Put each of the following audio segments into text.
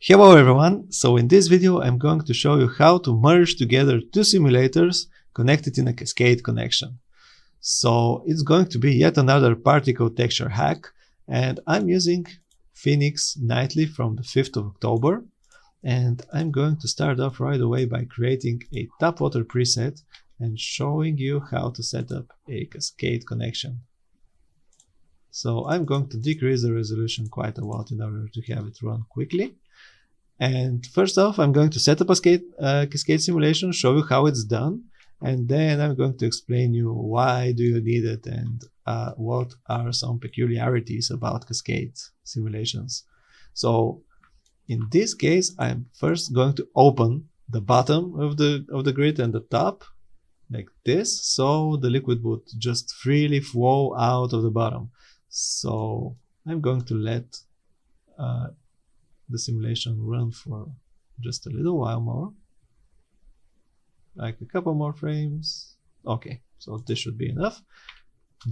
Hello everyone, so in this video I'm going to show you how to merge together two simulators connected in a Cascade connection. So it's going to be yet another particle texture hack, and I'm using Phoenix Nightly from the 5th of October, and I'm going to start off right away by creating a tap water preset and showing you how to set up a Cascade connection. So I'm going to decrease the resolution quite a lot in order to have it run quickly. And first off, I'm going to set up a Cascade simulation, show you how it's done, and then I'm going to explain you why do you need it and what are some peculiarities about Cascade simulations. So in this case, I'm first going to open the bottom of the grid and the top like this, so the liquid would just freely flow out of the bottom. So I'm going to let the simulation run for just a little while more, like a couple more frames. Okay, so this should be enough.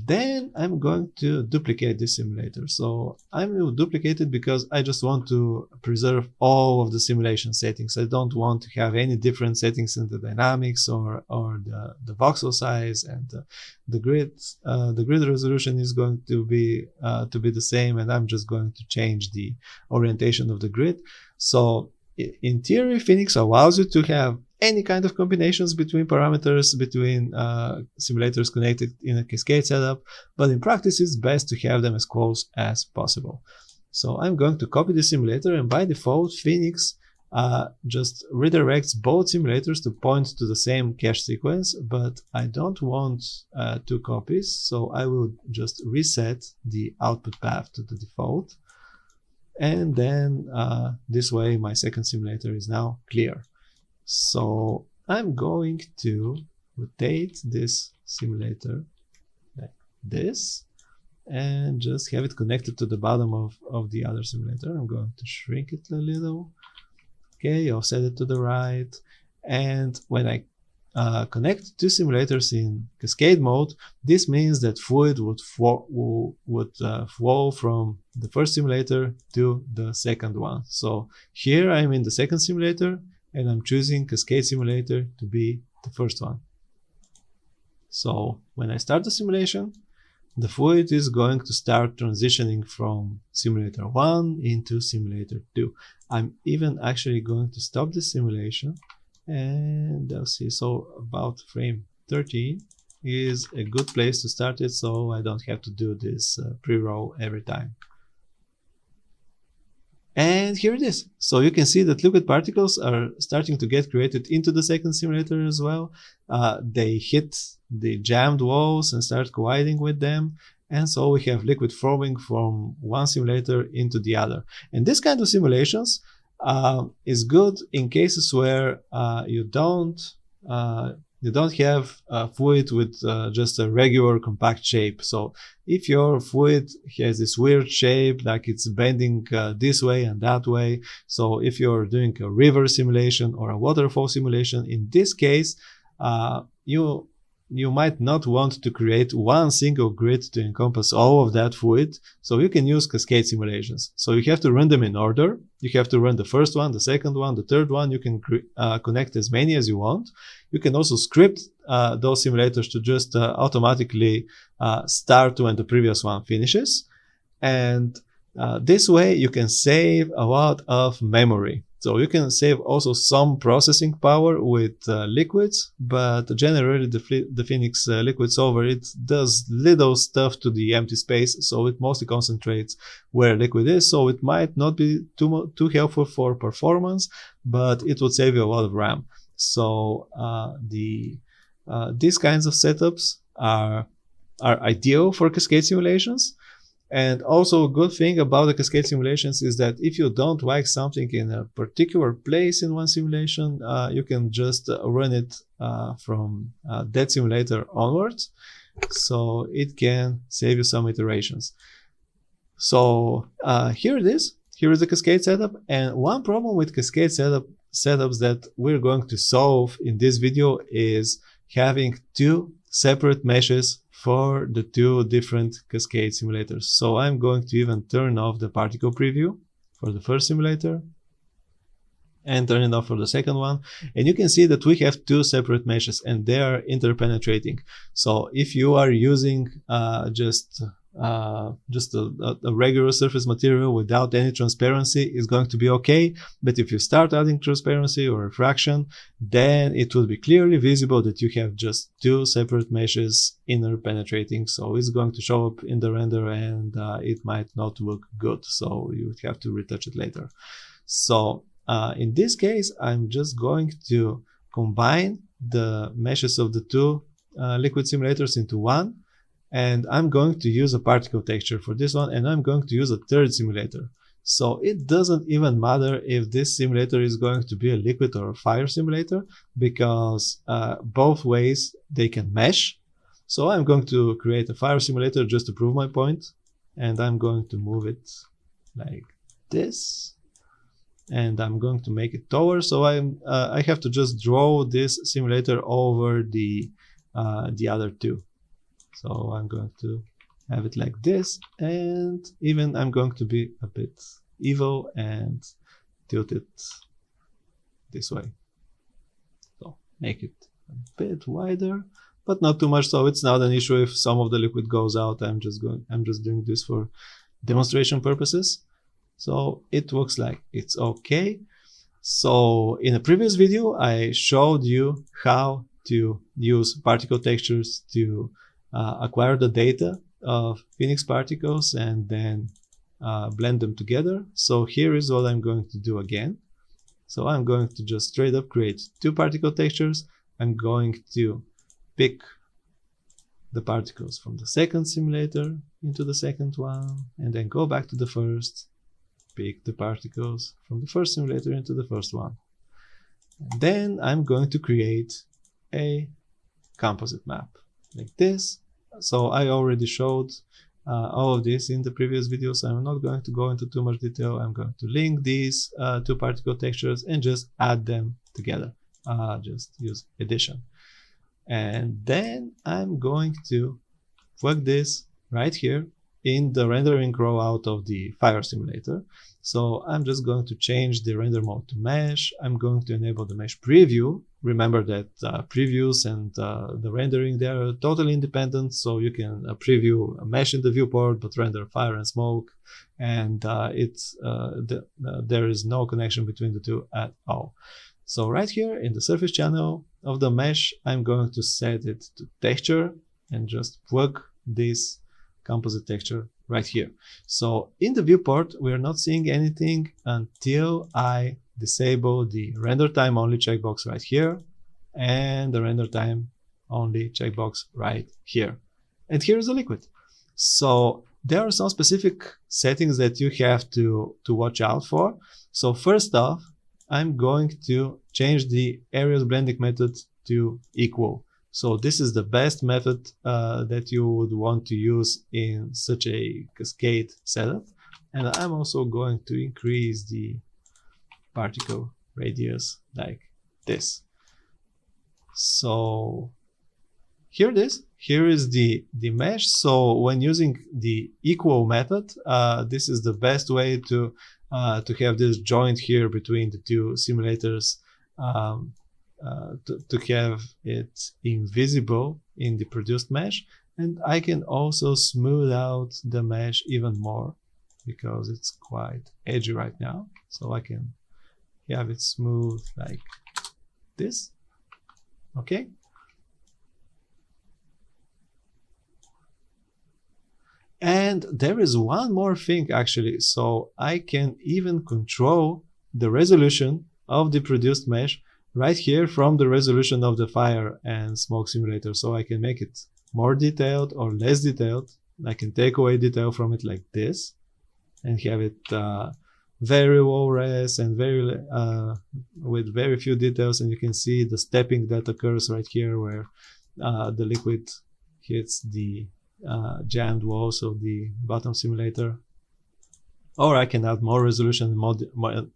Then I'm going to duplicate this simulator. So I will duplicate it because I just want to preserve all of the simulation settings. I don't want to have any different settings in the dynamics or the voxel size, and the grid resolution is going to be the same, and I'm just going to change the orientation of the grid. So in theory, Phoenix allows you to have any kind of combinations between parameters, between simulators connected in a Cascade setup, but in practice it's best to have them as close as possible. So I'm going to copy the simulator, and by default Phoenix just redirects both simulators to point to the same cache sequence, but I don't want two copies, so I will just reset the output path to the default, and then this way my second simulator is now clear. So I'm going to rotate this simulator like this and just have it connected to the bottom of the other simulator. I'm going to shrink it a little. Okay, I'll set it to the right. And when I connect two simulators in Cascade mode, this means that fluid would flow from the first simulator to the second one. So here I'm in the second simulator, and I'm choosing Cascade Simulator to be the first one. So when I start the simulation, the fluid is going to start transitioning from simulator 1 into simulator 2. I'm even actually going to stop the simulation, and I'll see. So about frame 13 is a good place to start it, so I don't have to do this pre-roll every time. And here it is. So you can see that liquid particles are starting to get created into the second simulator as well. They hit the jammed walls and start colliding with them. And so we have liquid flowing from one simulator into the other. And this kind of simulations is good in cases where you don't have fluid with just a regular compact shape. So if your fluid has this weird shape, like it's bending this way and that way, so if you're doing a river simulation or a waterfall simulation, in this case, you might not want to create one single grid to encompass all of that fluid, so you can use Cascade simulations. So you have to run them in order. You have to run the first one, the second one, the third one. You can connect as many as you want. You can also script those simulators to just automatically start when the previous one finishes. And this way you can save a lot of memory. So you can save also some processing power with liquids, but generally the Phoenix liquid solver, it does little stuff to the empty space, so it mostly concentrates where liquid is. So it might not be too helpful for performance, but it would save you a lot of RAM. So these kinds of setups are ideal for Cascade simulations. And also a good thing about the Cascade simulations is that if you don't like something in a particular place in one simulation, you can just run it from that simulator onwards. So it can save you some iterations. So here it is. Here is the Cascade setup. And one problem with Cascade setups that we're going to solve in this video is having two separate meshes for the two different Cascade simulators. So I'm going to even turn off the particle preview for the first simulator and turn it off for the second one. And you can see that we have two separate meshes and they are interpenetrating. So if you are using just a regular surface material without any transparency, it's going to be okay. But if you start adding transparency or refraction, then it will be clearly visible that you have just two separate meshes interpenetrating. So it's going to show up in the render and it might not look good. So you would have to retouch it later. So in this case, I'm just going to combine the meshes of the two liquid simulators into one. And I'm going to use a particle texture for this one, and I'm going to use a third simulator. So it doesn't even matter if this simulator is going to be a liquid or a fire simulator, because both ways they can mesh. So I'm going to create a fire simulator just to prove my point, and I'm going to move it like this. And I'm going to make it taller, so I have to just draw this simulator over the other two. So I'm going to have it like this, and even I'm going to be a bit evil and tilt it this way. So make it a bit wider, but not too much, so it's not an issue if some of the liquid goes out. I'm just doing this for demonstration purposes. So it looks like it's okay. So in a previous video, I showed you how to use particle textures to acquire the data of Phoenix particles and then blend them together. So here is what I'm going to do again. So I'm going to just straight up create two particle textures. I'm going to pick the particles from the second simulator into the second one, and then go back to the first, pick the particles from the first simulator into the first one. And then I'm going to create a composite map like this. So I already showed all of this in the previous video, so I'm not going to go into too much detail. I'm going to link these two particle textures and just add them together. Just use addition. And then I'm going to plug this right here in the rendering row out of the fire simulator. So I'm just going to change the render mode to mesh. I'm going to enable the mesh preview. Remember that previews and the rendering, they are totally independent. So you can preview a mesh in the viewport, but render fire and smoke. And there is no connection between the two at all. So right here in the surface channel of the mesh, I'm going to set it to texture and just plug this composite texture right here. So in the viewport, we are not seeing anything until I disable the render time only checkbox right here and the render time only checkbox right here. And here is the liquid. So there are some specific settings that you have to watch out for. So first off, I'm going to change the areas blending method to equal. So this is the best method that you would want to use in such a cascade setup. And I'm also going to increase the particle radius like this. So here it is. Here is the mesh. So when using the equal method, this is the best way to have this joint here between the two simulators, to have it invisible in the produced mesh. And I can also smooth out the mesh even more because it's quite edgy right now. So I can have it smooth like this. Okay. And there is one more thing actually. So I can even control the resolution of the produced mesh right here from the resolution of the fire and smoke simulator. So I can make it more detailed or less detailed. I can take away detail from it like this and have it very low res and with very few details. And you can see the stepping that occurs right here where the liquid hits the jammed walls of the bottom simulator. Or I can add more resolution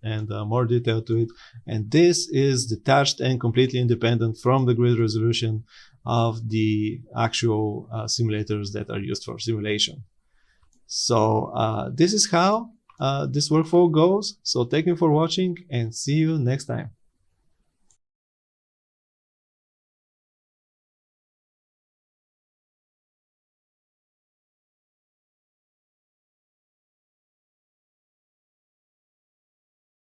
and more detail to it. And this is detached and completely independent from the grid resolution of the actual simulators that are used for simulation. So this is how this workflow goes. So thank you for watching and see you next time.